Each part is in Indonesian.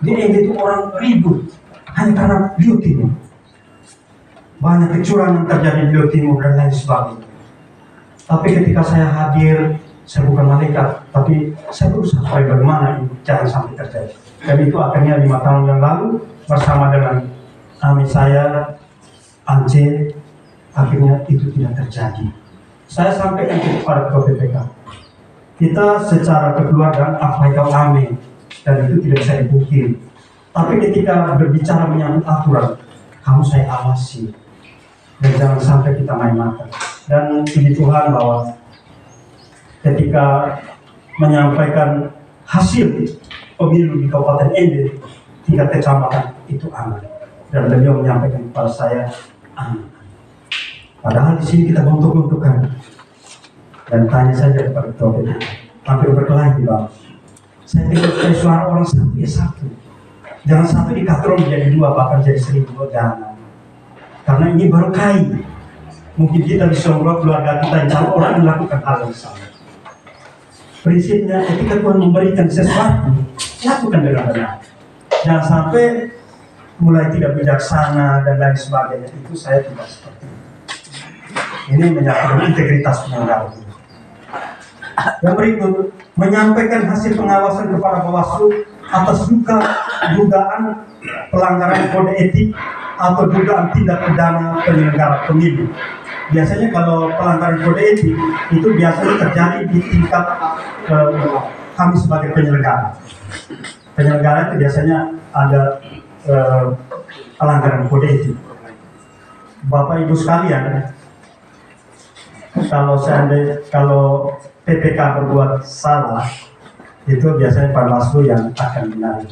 Di Ende itu orang ribut hanya karena biotimur. Banyak kecurangan terjadi di biotimur dan lain sebagainya. Tapi ketika saya hadir, saya bukan malaikat, tapi saya berusaha supaya bagaimana ini jangan sampai terjadi. Dan itu akhirnya 5 tahun yang lalu bersama dengan ami saya, Ance, akhirnya itu tidak terjadi. Saya sampaikan kepada Ketua PPK, kita secara kekeluargaan apa yang kami dan itu tidak bisa dibuktikan. Tapi ketika berbicara menyangkut aturan, kamu saya awasi dan jangan sampai kita main mata. Dan puji Tuhan bahwa ketika menyampaikan hasil pemilu di Kabupaten Ende tingkat kecamatan itu aman, dan beliau menyampaikan kepada saya aman. Padahal di sini kita gontok-gontokan dan tanya saja kepada Ketua PPK, hampir berkelahi di bawah. Saya pikir suara orang satu ya satu, jangan satu dikatrol menjadi 2 bahkan jadi 1000, jangan. Karena ini baru kain. Mungkin kita bisa membuat keluarga kita yang orang melakukan hal yang sama. Prinsipnya ketika Tuhan memberikan sesuatu, lakukan dengan benar. Jangan sampai mulai tidak bijaksana dan lain sebagainya. Itu saya tidak seperti itu. Ini menyangkut integritas penyelenggara. Yang berikut, menyampaikan hasil pengawasan kepada Bawaslu atas dugaan pelanggaran kode etik atau dugaan tindak pidana penyelenggara pemilu. Biasanya kalau pelanggaran kode etik itu biasanya terjadi di tingkat kami sebagai penyelenggara. Penyelenggara itu biasanya ada pelanggaran kode etik. Bapak Ibu sekalian, kalau PPK berbuat salah, itu biasanya Panwaslu yang akan benar.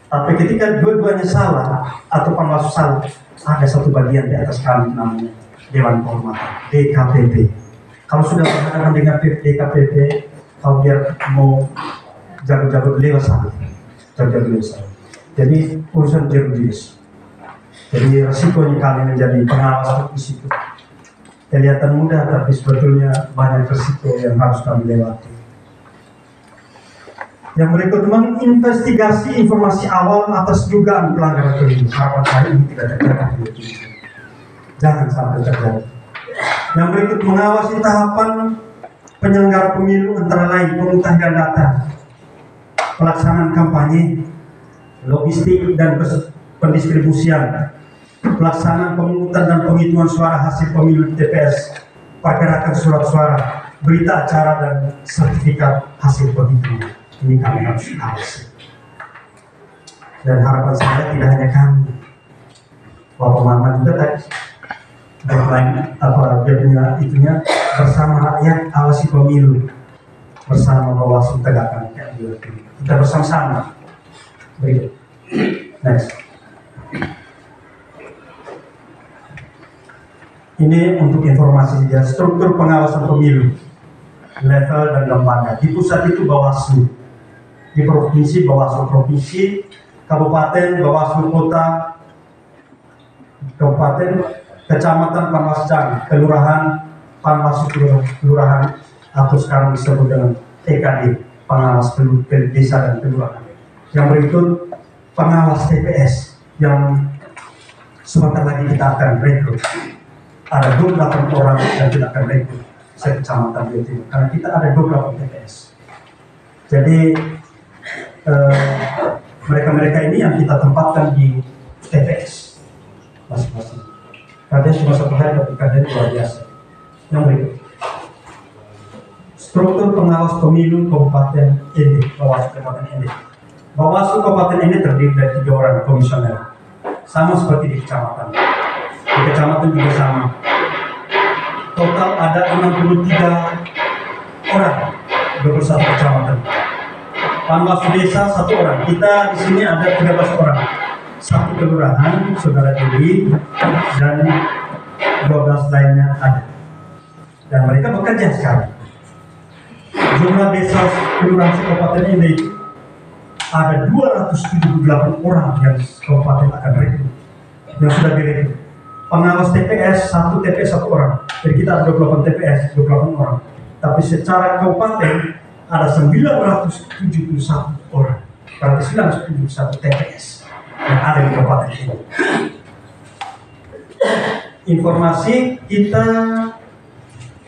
Tapi ketika dua-duanya salah atau Panwaslu salah, ada satu bagian di atas kami namanya Dewan Kehormatan, DKPP. Kalau sudah berhadapan dengan DKPP, kalau dia mau jago-jago beliau salah, Jadi urusan juridis. Jadi resikonya kami menjadi pengawas di situ. Kelihatan mudah, tapi sebetulnya banyak risiko yang harus kami lewati. Yang berikut, menginvestigasi informasi awal atas dugaan pelanggaran pemilu. Harapan saya ini tidak terjadi. Jangan sampai terjadi. Yang berikut, mengawasi tahapan penyelenggara pemilu antara lain pemutahiran data, pelaksanaan kampanye, logistik dan pendistribusian, pelaksanaan pemungutan dan penghitungan suara hasil pemilu di TPS, pergerakan surat suara, berita acara dan sertifikat hasil penghitungan. Ini kami harus awasi. Dan harapan saya tidak hanya kami, Bapak Mama juga tadi bermain dia punya itunya bersama rakyat awasi pemilu, bersama Bawaslu tegakkan keadilan. Kita bersama-sama. Berikut. Next. Ini untuk informasi ya, struktur pengawasan pemilu, level dan lembaga. Di pusat itu Bawaslu, di provinsi Bawaslu provinsi, kabupaten Bawaslu kota, kabupaten, kecamatan Panwascam, kelurahan Panwaslu kelurahan atau sekarang disebut dengan TKD, pengawas desa dan kelurahan. Yang berikut pengawas TPS yang sebentar lagi kita akan rekrut. Ada 28 orang yang kita akan rekrut sekecamatan itu, karena kita ada 28 TPS. Jadi mereka-mereka ini yang kita tempatkan di TPS masing-masing. Kalian cuma satu hari, tapi kalian luar biasa. Yang berikut, struktur pengawas pemilu Kabupaten Ende, Bawaslu Kabupaten Ende. Bawaslu Kabupaten Ende terdiri dari 3 orang komisioner, sama seperti di kecamatan. Di kecamatan juga sama. Total ada 63 orang, 21 kecamatan. Panwaslu desa 1 orang. Kita di sini ada 13 orang. 1 kelurahan, saudara Dewi, dan 12 lainnya ada. Dan mereka bekerja sekarang. Jumlah desa kelurahan Kabupaten Ende itu ada 278 orang yang kabupaten akan rekrut, yang sudah direkrut. Pengawas TPS, 1 TPS 1 orang. Jadi kita ada 28 TPS, 28 orang. Tapi secara kabupaten ada 971 orang. berarti 971 TPS yang ada di kabupaten ini. Informasi kita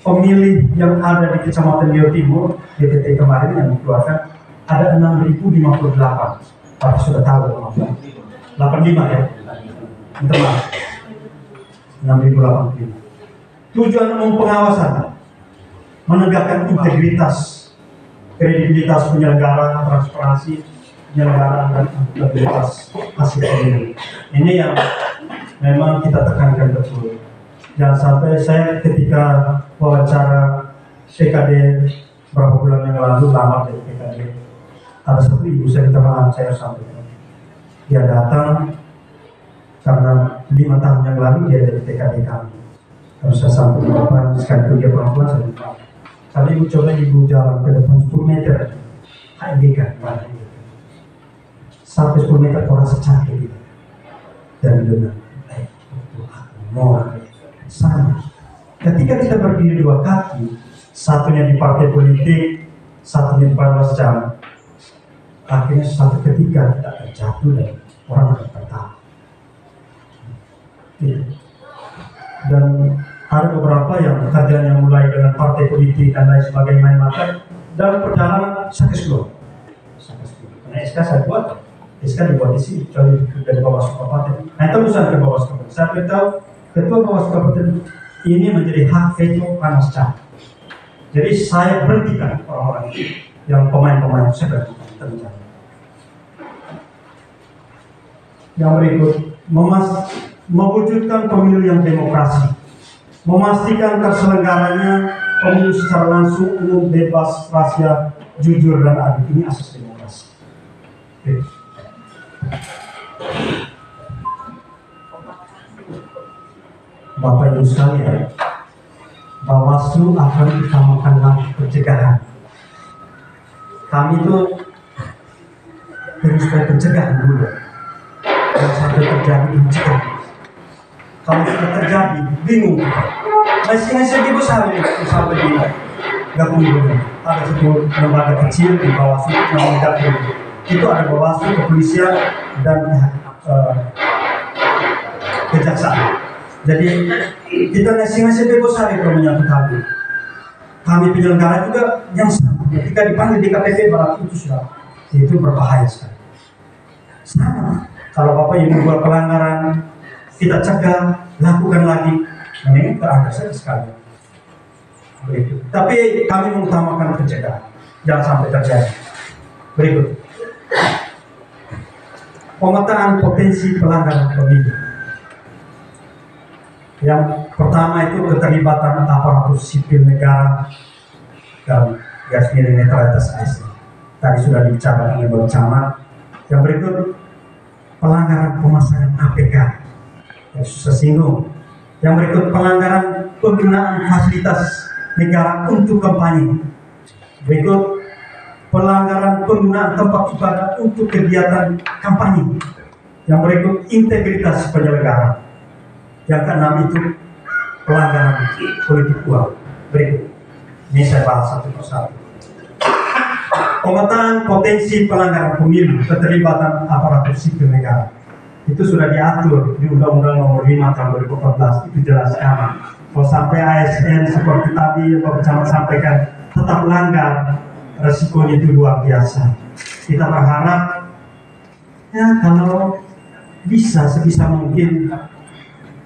pemilih yang ada di Kecamatan Riau Timur, DPT kemarin yang dikeluarkan ada 6.058, tapi sudah tahu 85 ya, minta maaf, 6.085. Tujuan umum pengawasan menegakkan integritas, kredibilitas penyelenggara, transparansi penyelenggaraan dan akuntabilitas hasil pemilu. Ini yang memang kita tekankan betul. Jangan sampai saya ketika wawancara PKD beberapa bulan yang lalu, lama dari PKD, ada satu ibu saya minta maaf, saya sampaikan. Dia datang karena 5 tahun yang lalu dia dari PKD kami. Harus saya sampai di depan, sekali itu dia perempuan, saya lupa. Tapi ibu coba ibu jalan ke depan 10 meter, HIDK, sampai 10 meter orang secakit gitu. Dan benar, mau sama. Ketika kita berdiri 2 kaki, satunya di partai politik, satunya di Panwascam, akhirnya suatu ketika kita terjatuh dan orang akan tertawa. Dan ada beberapa yang kerjanya mulai dengan partai politik dan lain sebagainya main mata, dalam perjalanan saya keseluruh. Karena SK saya buat, SK dibuat di sini, kecuali dari Bawaslu Kabupaten. Nah itu urusan ke Bawaslu Kabupaten. Saya beritahu Ketua Bawaslu Kabupaten ini menjadi hak veto Panwascam. Jadi saya berhentikan orang-orang yang pemain-pemain saya berhentikan. Yang berikut, mewujudkan pemilu yang demokrasi, memastikan terselenggaranya pemilu secara langsung, umum, bebas, rahasia, jujur dan adil. Ini asas demokrasi. Oke. Bapak Ibu sekalian, Bawaslu akan utamakan langkah pencegahan. Kami itu harus pencegahan dulu. Jangan sampai terjadi pencegahan. Kalau sudah terjadi, bingung. Masing-masing ibu sampai di gabung dulu. Ada sebuah lembaga kecil di Bawaslu yang menggabung. Itu ada Bawaslu, kepolisian dan kejaksaan. Jadi kita masing-masing bebas hari kalau menyangkut hal ini. Kami penyelenggara juga yang sama. Ketika dipanggil di KPP berarti itu sudah itu berbahaya sekali. Sama. Kalau Bapak Ibu buat pelanggaran, kita cegah, lakukan lagi. Ini berada saja sekali. Berikut. Tapi kami mengutamakan pencegahan, jangan sampai terjadi. Berikut. Pemetaan potensi pelanggaran pemilu. Yang pertama itu keterlibatan aparatur sipil negara dan garis miring netralitas ASN. Tadi sudah dibicarakan oleh Bapak Camat. Yang berikut pelanggaran pemasangan APK yang susah singgung. Yang berikut pelanggaran penggunaan fasilitas negara untuk kampanye. Berikut pelanggaran penggunaan tempat ibadah untuk kegiatan kampanye. Yang berikut integritas penyelenggara. Yang keenam itu pelanggaran politik uang. Berikut, ini saya bahas satu persatu. Pemetaan potensi pelanggaran pemilu, keterlibatan aparatur sipil negara. Itu sudah diatur di Undang-Undang Nomor 5 Tahun 2014. Itu jelas aman. Kalau sampai ASN seperti tadi yang Bapak Camat sampaikan tetap langgar, resikonya itu luar biasa. Kita berharap ya kalau bisa sebisa mungkin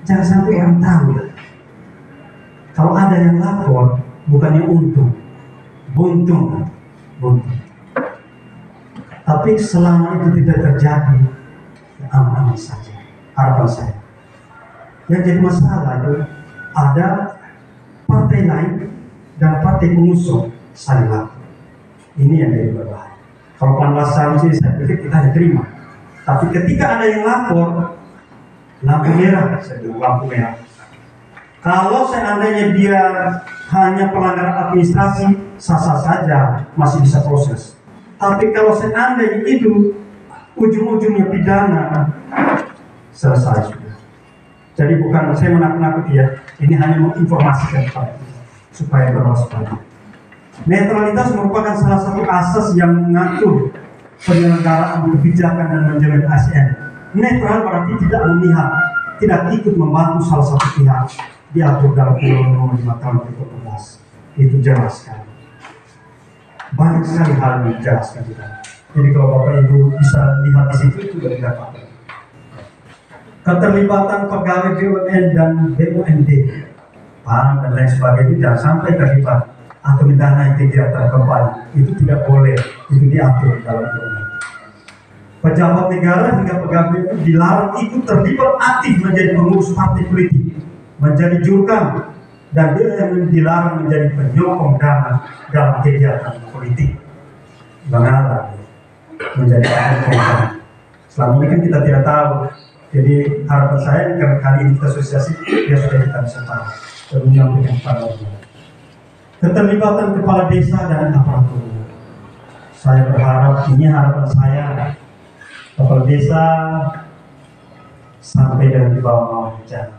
jangan sampai orang tahu. Kalau ada yang lapor, bukannya untung, buntung. Tapi selama itu tidak terjadi, ya aman-aman saja. Harapan saya. Yang jadi masalah itu ada partai lain dan partai pengusung saling lapor. Ini yang jadi berbahaya. Kalau Panwascam sih saya pikir kita terima. Tapi ketika ada yang lapor, lampu merah, saya bilang lampu merah. Kalau seandainya dia hanya pelanggaran administrasi, sah-sah saja, masih bisa proses. Tapi kalau seandainya itu ujung-ujungnya pidana, selesai sudah. Jadi bukan saya menakut-nakuti ya, ini hanya menginformasikan kepada kita supaya berwaspada. Netralitas merupakan salah satu asas yang mengatur penyelenggaraan kebijakan dan manajemen ASN. Netral berarti tidak memihak, tidak ikut membantu salah satu pihak, diatur dalam Undang-Undang Nomor 5 Tahun 2014. Itu jelas sekali. Banyak sekali hal yang dijelaskan di dalam. Jadi kalau Bapak Ibu bisa lihat di situ itu sudah dapat. Keterlibatan pegawai BUMN dan BUMD, PAN dan lain sebagainya jangan sampai terlibat atau mendanai kegiatan kampanye, itu tidak boleh, itu diatur dalam undang-undang. Pejabat negara hingga pegawai itu dilarang ikut terlibat aktif menjadi pengurus partai politik, menjadi jurkam, dan dilarang menjadi penyokong dana dalam kegiatan politik. Bagaimana menjadi penyokong? Selama ini kan kita tidak tahu. Jadi harapan saya karena kali ini kita asosiasi, ya sudah kita bisa tahu. Dan menyampaikan pada keterlibatan kepala desa dan aparatur. Saya berharap, ini harapan saya, kepala desa sampai dengan di bawah hujan.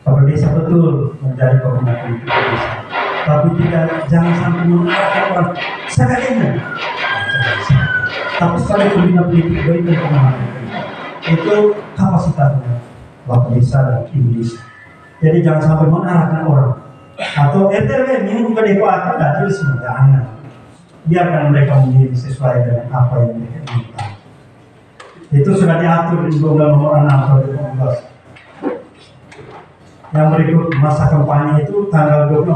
Kepala desa betul menjadi pembina politik desa, tapi jangan sampai mengatakan orang sekalinya. Tapi sebagai pembina politik baik dan pemahaman itu kapasitasnya Bapak desa dan Ibu desa. Jadi jangan sampai mengarahkan orang. Atau RTW ini juga depo akan datang semua, jangan. Biarkan mereka memilih sesuai dengan apa yang mereka inginkan. Itu sudah diatur di Undang-Undang Nomor 6 Tahun 2015. Yang berikut masa kampanye itu tanggal 20